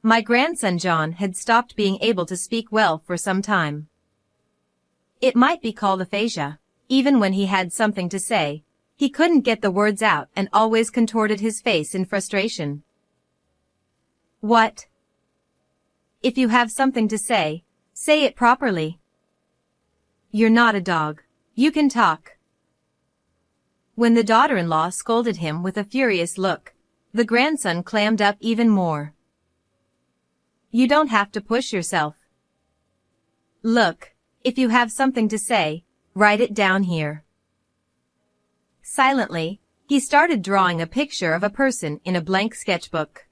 My grandson John had stopped being able to speak well for some time. It might be called aphasia. Even when he had something to say, he couldn't get the words out and always contorted his face in frustration. What? If you have something to say it properly. You're not a dog. You can talk. When the daughter-in-law scolded him with a furious look, the grandson clammed up even more. You don't have to push yourself. Look, if you have something to say, write it down here. Silently, he started drawing a picture of a person in a blank sketchbook.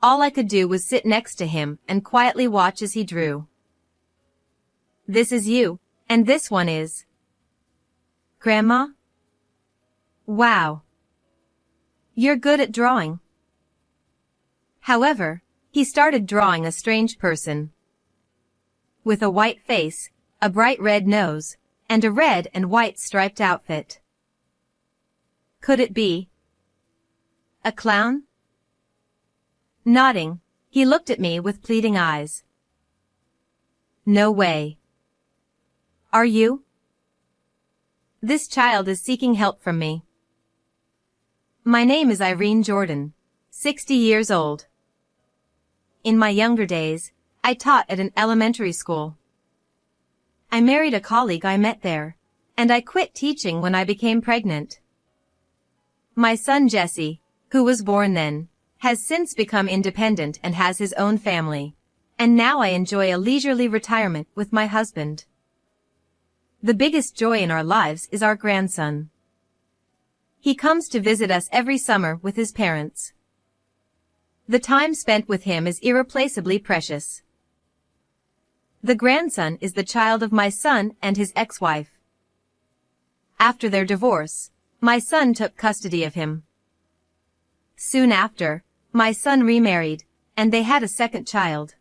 All I could do was sit next to him and quietly watch as he drew. This is you, and this one is Grandma? Wow. You're good at drawing. However, he started drawing a strange person. With a white face, a bright red nose, and a red and white striped outfit. Could it be a clown? Nodding, he looked at me with pleading eyes. No way. Are you? This child is seeking help from me. My name is Irene Jordan, 60 years old. In my younger days, I taught at an elementary school. I married a colleague I met there, and I quit teaching when I became pregnant. My son Jesse, who was born then, has since become independent and has his own family, and now I enjoy a leisurely retirement with my husband. The biggest joy in our lives is our grandson. He comes to visit us every summer with his parents. The time spent with him is irreplaceably precious. The grandson is the child of my son and his ex-wife. After their divorce, my son took custody of him. Soon after, my son remarried, and they had a second child.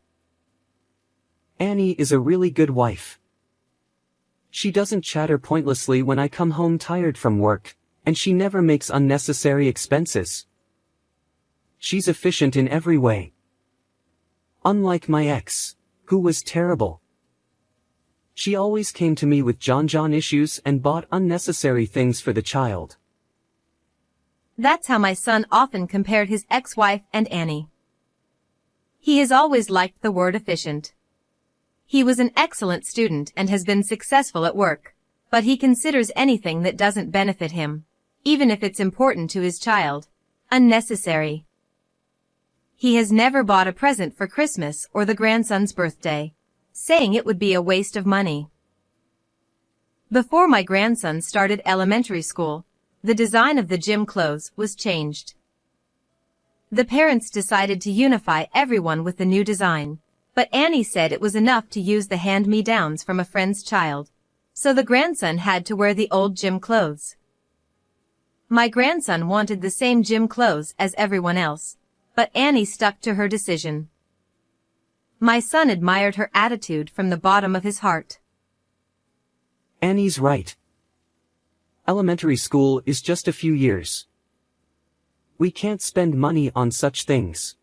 Annie is a really good wife. She doesn't chatter pointlessly when I come home tired from work, and she never makes unnecessary expenses. She's efficient in every way. Unlike my ex, who was terrible. She always came to me with John issues and bought unnecessary things for the child. That's how my son often compared his ex-wife and Annie. He has always liked the word efficient. He was an excellent student and has been successful at work, but he considers anything that doesn't benefit him, even if it's important to his child, unnecessary. He has never bought a present for Christmas or the grandson's birthday, saying it would be a waste of money. Before my grandson started elementary school, the design of the gym clothes was changed. The parents decided to unify everyone with the new design, but Annie said it was enough to use the hand-me-downs from a friend's child, so the grandson had to wear the old gym clothes. My grandson wanted the same gym clothes as everyone else, but Annie stuck to her decision. My son admired her attitude from the bottom of his heart. Annie's right. Elementary school is just a few years. We can't spend money on such things.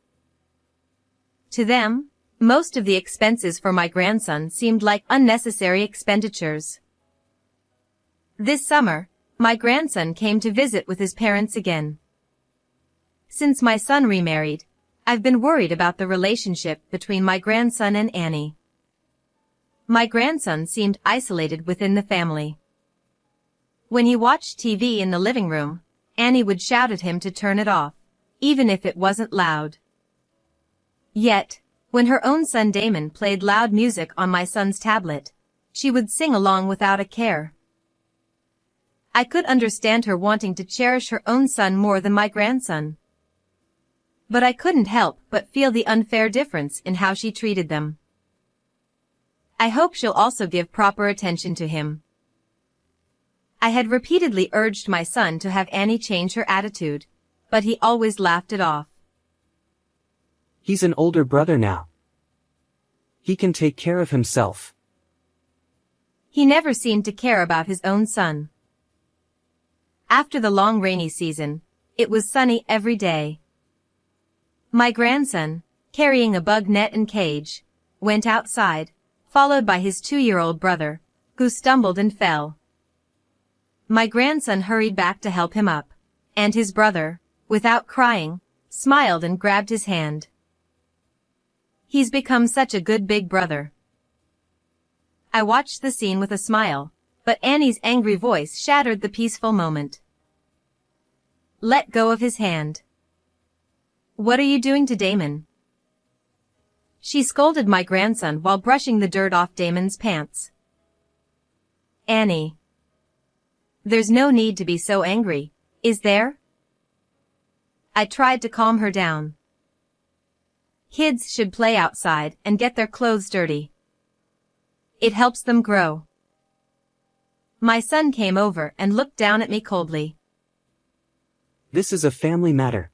To them, most of the expenses for my grandson seemed like unnecessary expenditures. This summer, my grandson came to visit with his parents again. Since my son remarried, I've been worried about the relationship between my grandson and Annie. My grandson seemed isolated within the family. When he watched TV in the living room, Annie would shout at him to turn it off, even if it wasn't loud. Yet, when her own son Damon played loud music on my son's tablet, she would sing along without a care. I could understand her wanting to cherish her own son more than my grandson. But I couldn't help but feel the unfair difference in how she treated them. I hope she'll also give proper attention to him. I had repeatedly urged my son to have Annie change her attitude, but he always laughed it off. He's an older brother now. He can take care of himself. He never seemed to care about his own son. After the long rainy season, it was sunny every day. My grandson, carrying a bug net and cage, went outside, followed by his 2-year-old brother, who stumbled and fell. My grandson hurried back to help him up, and his brother, without crying, smiled and grabbed his hand. He's become such a good big brother. I watched the scene with a smile, but Annie's angry voice shattered the peaceful moment. Let go of his hand. What are you doing to Damon? She scolded my grandson while brushing the dirt off Damon's pants. Annie. There's no need to be so angry, is there? I tried to calm her down. Kids should play outside and get their clothes dirty. It helps them grow. My son came over and looked down at me coldly. This is a family matter.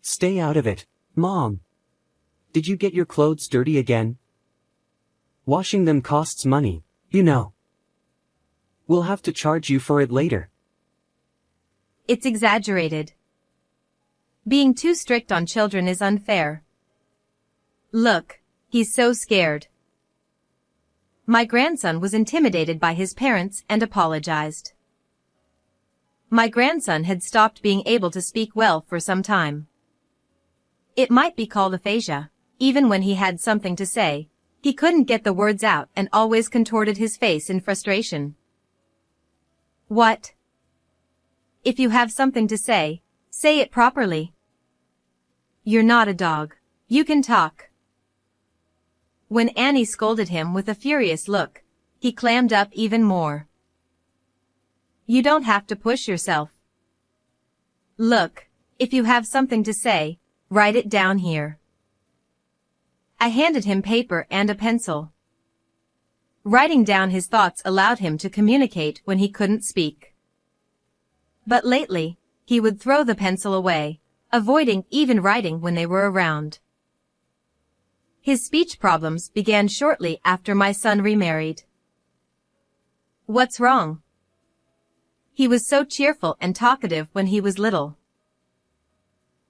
Stay out of it, Mom. Did you get your clothes dirty again? Washing them costs money, you know. We'll have to charge you for it later. It's exaggerated. Being too strict on children is unfair. Look, he's so scared. My grandson was intimidated by his parents and apologized. My grandson had stopped being able to speak well for some time. It might be called aphasia. Even when he had something to say, he couldn't get the words out and always contorted his face in frustration. What? If you have something to say it properly. You're not a dog. You can talk. When Annie scolded him with a furious look, he clammed up even more. You don't have to push yourself. Look, if you have something to say, write it down here. I handed him paper and a pencil. Writing down his thoughts allowed him to communicate when he couldn't speak. But lately, he would throw the pencil away, avoiding even writing when they were around. His speech problems began shortly after my son remarried. What's wrong? He was so cheerful and talkative when he was little.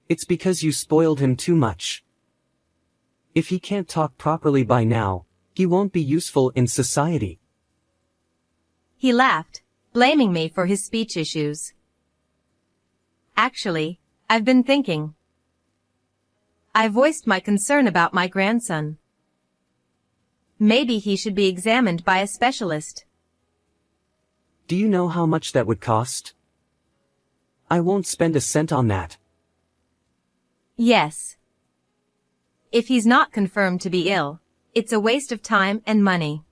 It's because you spoiled him too much. If he can't talk properly by now, he won't be useful in society. He laughed, blaming me for his speech issues. Actually, I've been thinking. I voiced my concern about my grandson. Maybe he should be examined by a specialist. Do you know how much that would cost? I won't spend a cent on that. Yes. If he's not confirmed to be ill, it's a waste of time and money.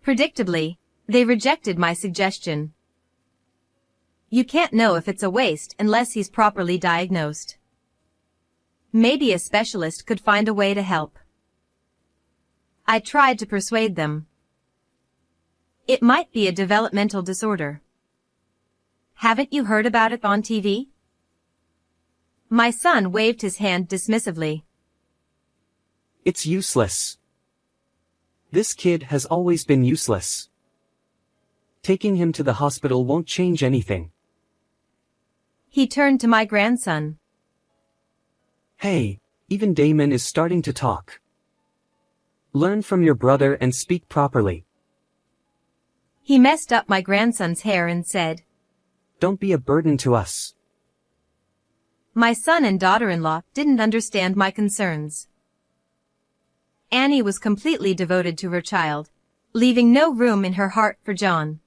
Predictably, they rejected my suggestion. You can't know if it's a waste unless he's properly diagnosed. Maybe a specialist could find a way to help. I tried to persuade them. It might be a developmental disorder. Haven't you heard about it on TV? My son waved his hand dismissively. It's useless. This kid has always been useless. Taking him to the hospital won't change anything. He turned to my grandson. Hey, even Damon is starting to talk. Learn from your brother and speak properly. He messed up my grandson's hair and said, Don't be a burden to us. My son and daughter-in-law didn't understand my concerns. Annie was completely devoted to her child, leaving no room in her heart for John.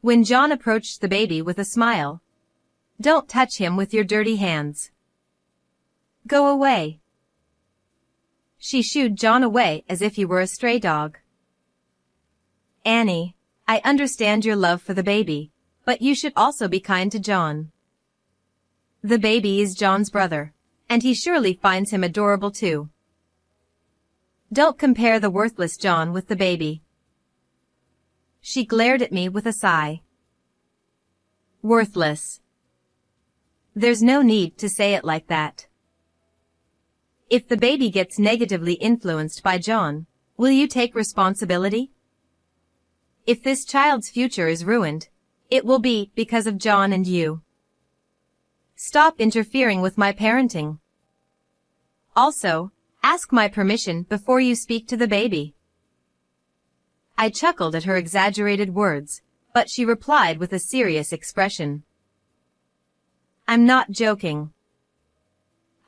When John approached the baby with a smile, Don't touch him with your dirty hands. Go away. She shooed John away as if he were a stray dog. Annie, I understand your love for the baby, but you should also be kind to John. The baby is John's brother, and he surely finds him adorable too. Don't compare the worthless John with the baby. She glared at me with a sigh. Worthless. There's no need to say it like that. If the baby gets negatively influenced by John, will you take responsibility? If this child's future is ruined, it will be because of John and you. Stop interfering with my parenting. Also, ask my permission before you speak to the baby. I chuckled at her exaggerated words, but she replied with a serious expression. I'm not joking.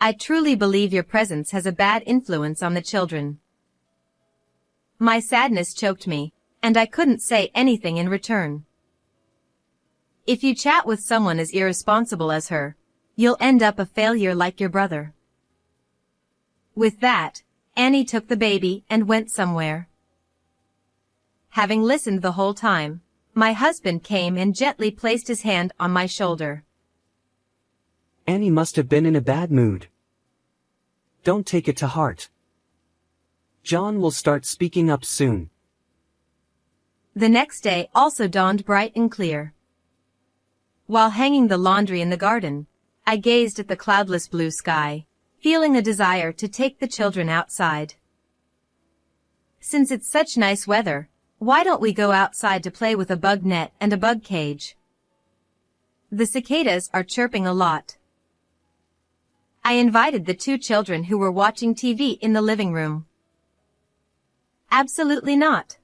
I truly believe your presence has a bad influence on the children. My sadness choked me, and I couldn't say anything in return. If you chat with someone as irresponsible as her, you'll end up a failure like your brother. With that, Annie took the baby and went somewhere. Having listened the whole time, my husband came and gently placed his hand on my shoulder. Annie must have been in a bad mood. Don't take it to heart. John will start speaking up soon. The next day also dawned bright and clear. While hanging the laundry in the garden, I gazed at the cloudless blue sky, feeling a desire to take the children outside. Since it's such nice weather, why don't we go outside to play with a bug net and a bug cage? The cicadas are chirping a lot. I invited the two children who were watching TV in the living room. Absolutely not.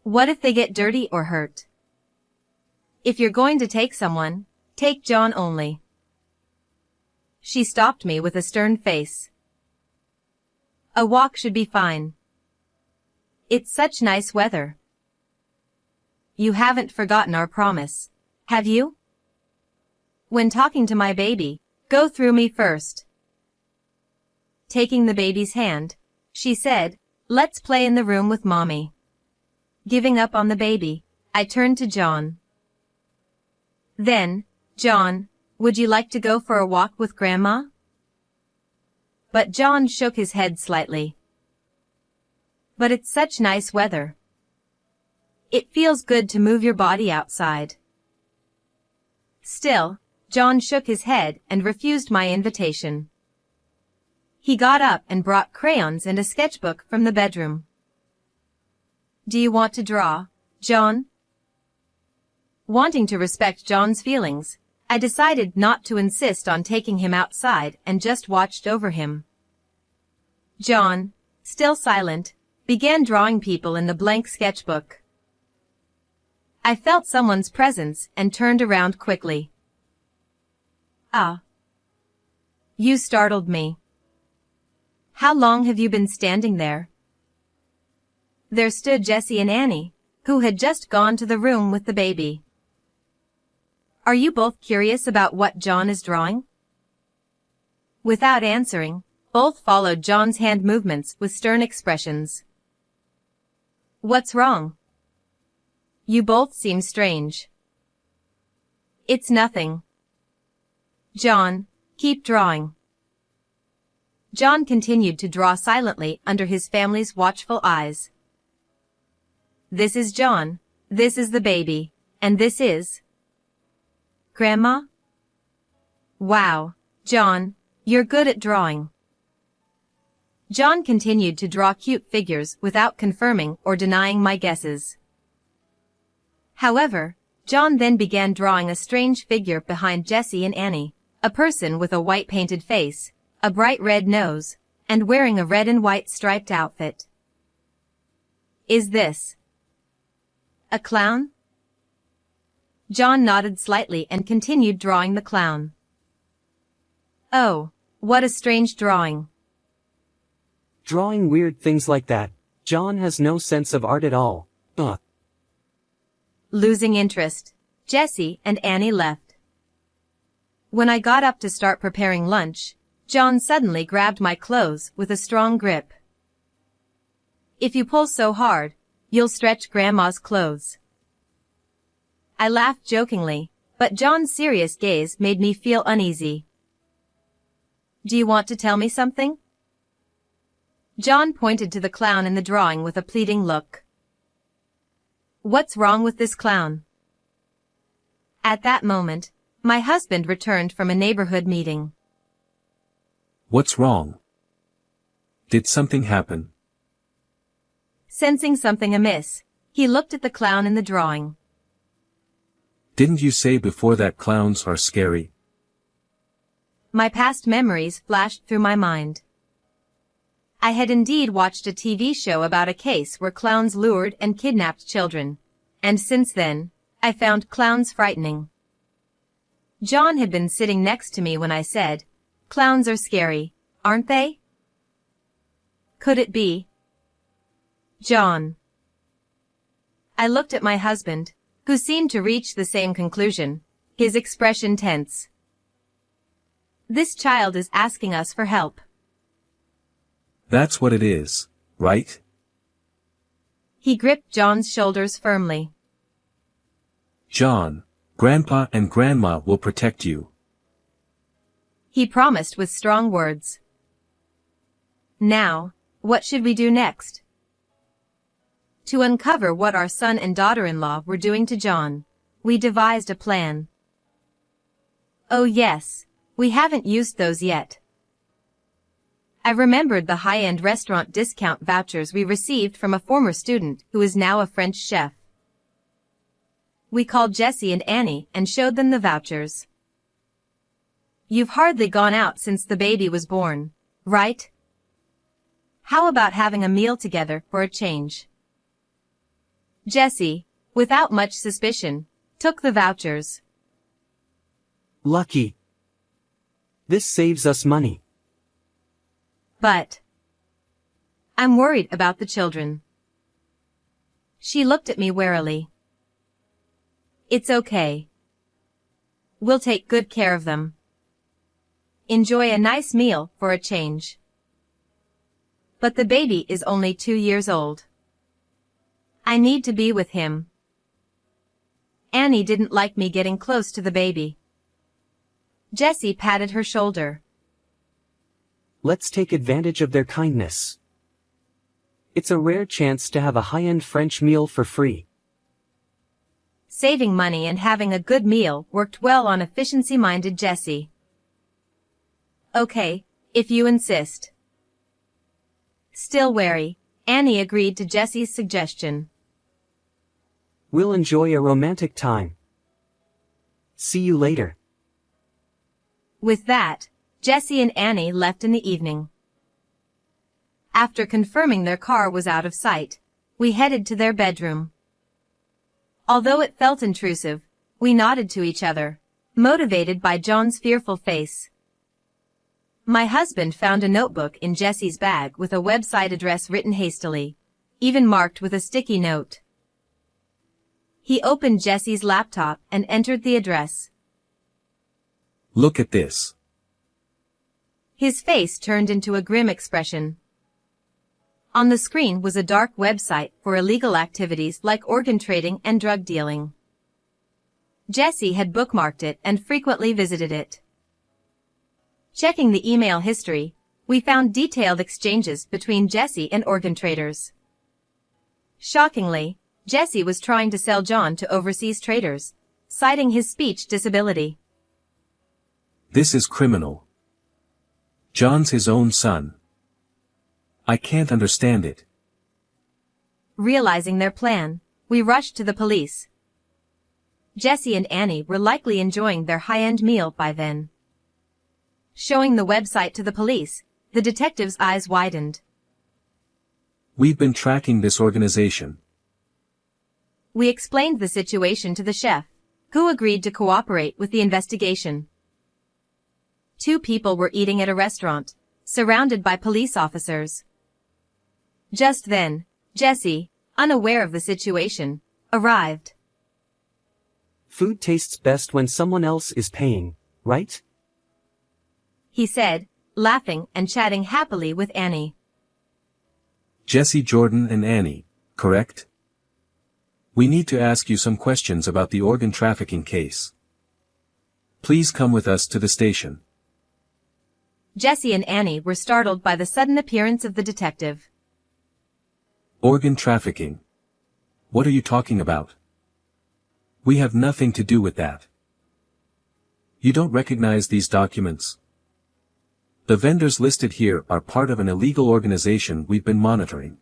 What if they get dirty or hurt? If you're going to take someone, take John only. She stopped me with a stern face. A walk should be fine. It's such nice weather. You haven't forgotten our promise, have you? When talking to my baby, go through me first. Taking the baby's hand, she said, let's play in the room with mommy. Giving up on the baby, I turned to John. Then, John, would you like to go for a walk with Grandma? But John shook his head slightly. But it's such nice weather. It feels good to move your body outside. Still, John shook his head and refused my invitation. He got up and brought crayons and a sketchbook from the bedroom. Do you want to draw, John? Wanting to respect John's feelings, I decided not to insist on taking him outside and just watched over him. John, still silent, began drawing people in the blank sketchbook. I felt someone's presence and turned around quickly. Ah. You startled me. How long have you been standing there? There stood Jessie and Annie, who had just gone to the room with the baby. Are you both curious about what John is drawing? Without answering, both followed John's hand movements with stern expressions. What's wrong? You both seem strange. It's nothing. John, keep drawing. John continued to draw silently under his family's watchful eyes. This is John, this is the baby, and this is Grandma? Wow, John, you're good at drawing. John continued to draw cute figures without confirming or denying my guesses. However, John then began drawing a strange figure behind Jessie and Annie, a person with a white painted face, a bright red nose, and wearing a red and white striped outfit. Is this a clown? John nodded slightly and continued drawing the clown. Oh, what a strange drawing. Drawing weird things like that. John has no sense of art at all. Ugh. Losing interest, Jessie and Annie left. When I got up to start preparing lunch, John suddenly grabbed my clothes with a strong grip. If you pull so hard, you'll stretch Grandma's clothes. I laughed jokingly, but John's serious gaze made me feel uneasy. Do you want to tell me something? John pointed to the clown in the drawing with a pleading look. What's wrong with this clown? At that moment, my husband returned from a neighborhood meeting. What's wrong? Did something happen? Sensing something amiss, he looked at the clown in the drawing. Didn't you say before that clowns are scary? My past memories flashed through my mind. I had indeed watched a TV show about a case where clowns lured and kidnapped children, and since then, I found clowns frightening. John had been sitting next to me when I said, "Clowns are scary, aren't they?" Could it be John? I looked at my husband, who seemed to reach the same conclusion, his expression tense. This child is asking us for help. That's what it is, right? He gripped John's shoulders firmly. John, Grandpa and Grandma will protect you. He promised with strong words. Now, what should we do next? To uncover what our son and daughter-in-law were doing to John, we devised a plan. Oh yes, we haven't used those yet. I remembered the high-end restaurant discount vouchers we received from a former student who is now a French chef. We called Jessie and Annie and showed them the vouchers. You've hardly gone out since the baby was born, right? How about having a meal together for a change? Jessie, without much suspicion, took the vouchers. Lucky. This saves us money. But I'm worried about the children. She looked at me warily. It's okay. We'll take good care of them. Enjoy a nice meal for a change. But the baby is only 2 years old. I need to be with him. Annie didn't like me getting close to the baby. Jessie patted her shoulder. Let's take advantage of their kindness. It's a rare chance to have a high-end French meal for free. Saving money and having a good meal worked well on efficiency-minded Jessie. Okay, if you insist. Still wary, Annie agreed to Jessie's suggestion. We'll enjoy a romantic time. See you later. With that, Jessie and Annie left in the evening. After confirming their car was out of sight, we headed to their bedroom. Although it felt intrusive, we nodded to each other, motivated by John's fearful face. My husband found a notebook in Jessie's bag with a website address written hastily, even marked with a sticky note. He opened Jessie's laptop and entered the address. Look at this. His face turned into a grim expression. On the screen was a dark website for illegal activities like organ trading and drug dealing. Jessie had bookmarked it and frequently visited it. Checking the email history, we found detailed exchanges between Jessie and organ traders. Shockingly, Jessie was trying to sell John to overseas traders, citing his speech disability. This is criminal. John's his own son. I can't understand it. Realizing their plan, we rushed to the police. Jessie and Annie were likely enjoying their high-end meal by then. Showing the website to the police, the detective's eyes widened. We've been tracking this organization. We explained the situation to the chef, who agreed to cooperate with the investigation. 2 people were eating at a restaurant, surrounded by police officers. Just then, Jessie, unaware of the situation, arrived. Food tastes best when someone else is paying, right? He said, laughing and chatting happily with Annie. Jessie, Jordan and Annie, correct? We need to ask you some questions about the organ trafficking case. Please come with us to the station. Jessie and Annie were startled by the sudden appearance of the detective. Organ trafficking. What are you talking about? We have nothing to do with that. You don't recognize these documents? The vendors listed here are part of an illegal organization we've been monitoring.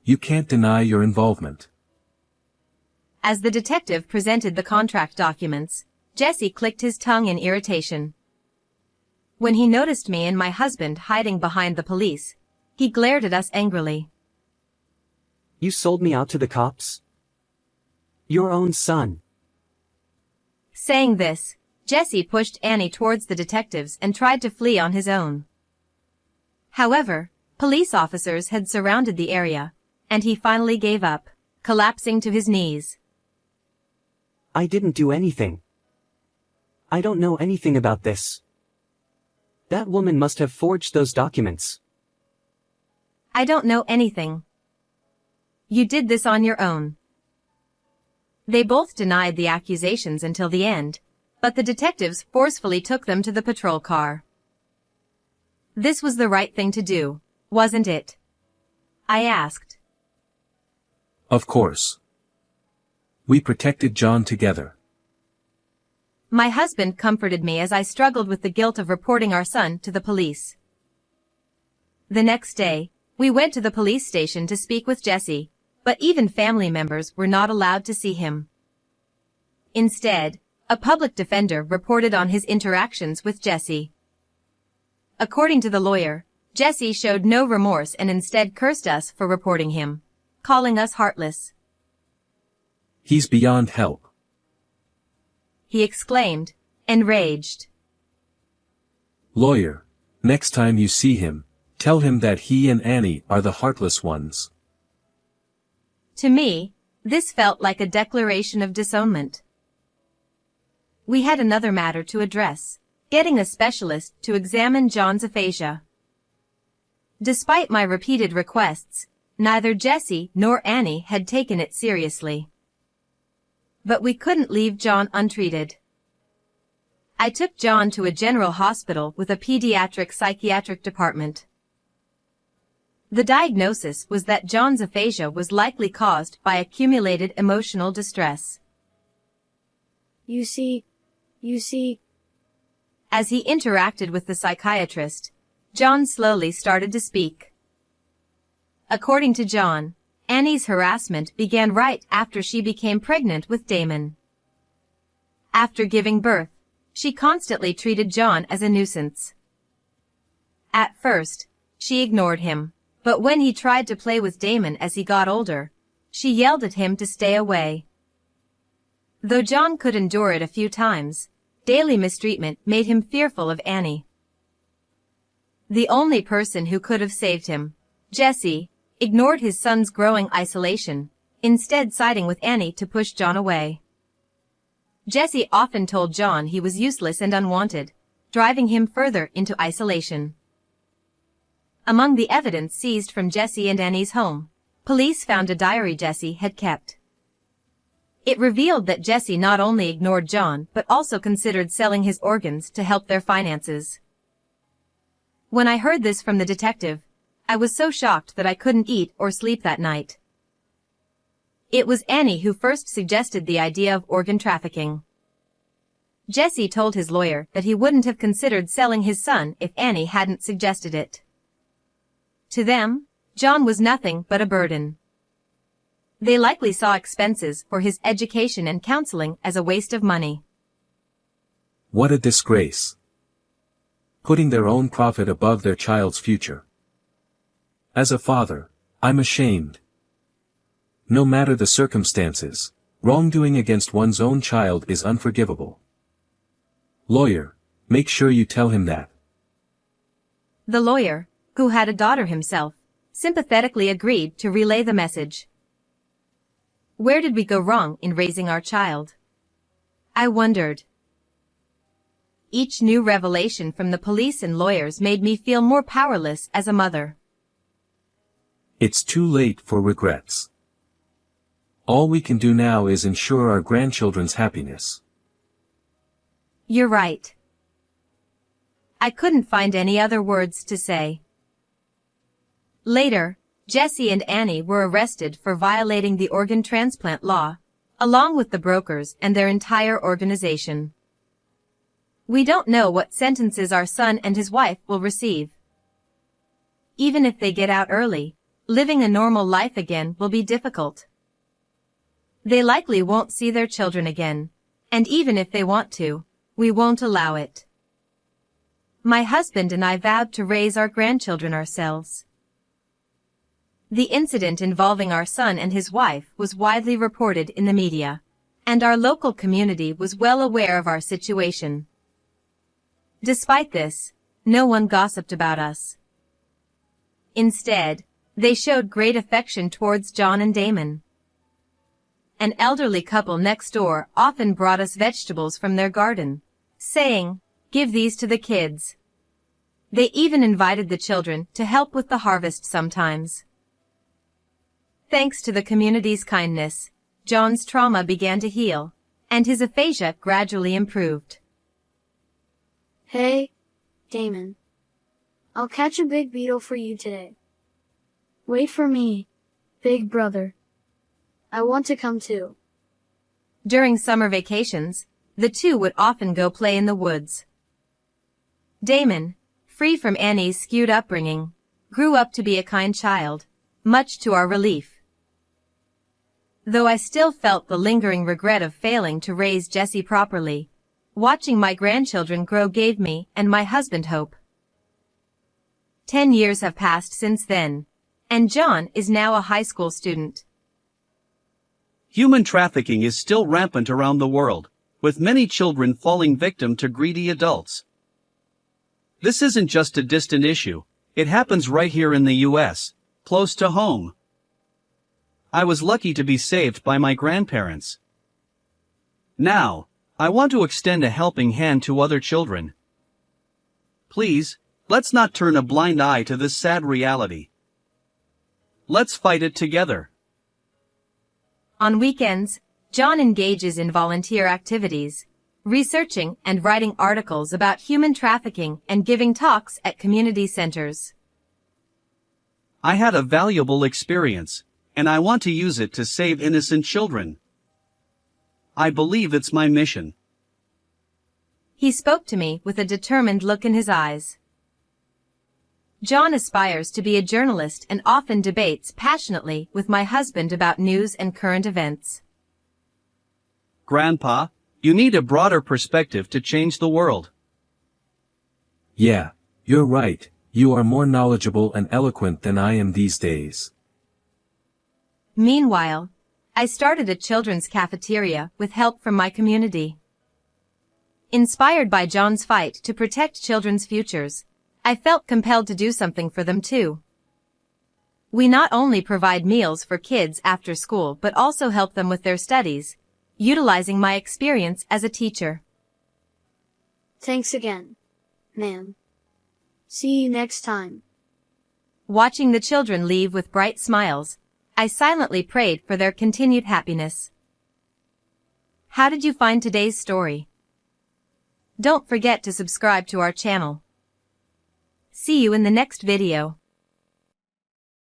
You can't deny your involvement. As the detective presented the contract documents, Jessie clicked his tongue in irritation. When he noticed me and my husband hiding behind the police, he glared at us angrily. You sold me out to the cops? Your own son. Saying this, Jesse pushed Annie towards the detectives and tried to flee on his own. However, police officers had surrounded the area, and he finally gave up, collapsing to his knees. I didn't do anything. I don't know anything about this. That woman must have forged those documents. I don't know anything. You did this on your own. They both denied the accusations until the end, but the detectives forcefully took them to the patrol car. This was the right thing to do, wasn't it? I asked. Of course. We protected John together. My husband comforted me as I struggled with the guilt of reporting our son to the police. The next day, we went to the police station to speak with Jesse, but even family members were not allowed to see him. Instead, a public defender reported on his interactions with Jesse. According to the lawyer, Jesse showed no remorse and instead cursed us for reporting him, calling us heartless. He's beyond help. He exclaimed, enraged. Lawyer, next time you see him, tell him that he and Annie are the heartless ones. To me, this felt like a declaration of disownment. We had another matter to address, getting a specialist to examine John's aphasia. Despite my repeated requests, neither Jesse nor Annie had taken it seriously. But we couldn't leave John untreated. I took John to a general hospital with a pediatric psychiatric department. The diagnosis was that John's aphasia was likely caused by accumulated emotional distress. You see. As he interacted with the psychiatrist, John slowly started to speak. According to John, Annie's harassment began right after she became pregnant with Damon. After giving birth, she constantly treated John as a nuisance. At first, she ignored him, but when he tried to play with Damon as he got older, she yelled at him to stay away. Though John could endure it a few times, daily mistreatment made him fearful of Annie. The only person who could have saved him, Jesse, ignored his son's growing isolation, instead siding with Annie to push John away. Jesse often told John he was useless and unwanted, driving him further into isolation. Among the evidence seized from Jesse and Annie's home, police found a diary Jesse had kept. It revealed that Jesse not only ignored John but also considered selling his organs to help their finances. When I heard this from the detective, I was so shocked that I couldn't eat or sleep that night. It was Annie who first suggested the idea of organ trafficking. Jesse told his lawyer that he wouldn't have considered selling his son if Annie hadn't suggested it. To them, John was nothing but a burden. They likely saw expenses for his education and counseling as a waste of money. What a disgrace. Putting their own profit above their child's future. As a father, I'm ashamed. No matter the circumstances, wrongdoing against one's own child is unforgivable. Lawyer, make sure you tell him that. The lawyer, who had a daughter himself, sympathetically agreed to relay the message. Where did we go wrong in raising our child? I wondered. Each new revelation from the police and lawyers made me feel more powerless as a mother. It's too late for regrets. All we can do now is ensure our grandchildren's happiness. You're right. I couldn't find any other words to say. Later, Jesse and Annie were arrested for violating the organ transplant law, along with the brokers and their entire organization. We don't know what sentences our son and his wife will receive. Even if they get out early, living a normal life again will be difficult. They likely won't see their children again, and even if they want to, we won't allow it. my husband and I vowed to raise our grandchildren ourselves. The incident involving our son and his wife was widely reported in the media, and our local community was well aware of our situation. Despite this, no one gossiped about us. Instead, they showed great affection towards John and Damon. An elderly couple next door often brought us vegetables from their garden, saying, "Give these to the kids." They even invited the children to help with the harvest sometimes. Thanks to the community's kindness, John's trauma began to heal, and his aphasia gradually improved. Hey, Damon. I'll catch a big beetle for you today. Wait for me, big brother. I want to come too. During summer vacations, the two would often go play in the woods. Damon, free from Annie's skewed upbringing, grew up to be a kind child, much to our relief. Though I still felt the lingering regret of failing to raise Jessie properly, watching my grandchildren grow gave me and my husband hope. 10 years have passed since then, and John is now a high school student. Human trafficking is still rampant around the world, with many children falling victim to greedy adults. This isn't just a distant issue, it happens right here in the US, close to home. I was lucky to be saved by my grandparents. Now, I want to extend a helping hand to other children. Please, let's not turn a blind eye to this sad reality. Let's fight it together. On weekends, John engages in volunteer activities, researching and writing articles about human trafficking and giving talks at community centers. I had a valuable experience, and I want to use it to save innocent children. I believe it's my mission. He spoke to me with a determined look in his eyes. John aspires to be a journalist and often debates passionately with my husband about news and current events. Grandpa, you need a broader perspective to change the world. Yeah, you're right, you are more knowledgeable and eloquent than I am these days. Meanwhile, I started a children's cafeteria with help from my community. Inspired by John's fight to protect children's futures, I felt compelled to do something for them too. We not only provide meals for kids after school but also help them with their studies, utilizing my experience as a teacher. Thanks again, ma'am. See you next time. Watching the children leave with bright smiles, I silently prayed for their continued happiness. How did you find today's story? Don't forget to subscribe to our channel. See you in the next video.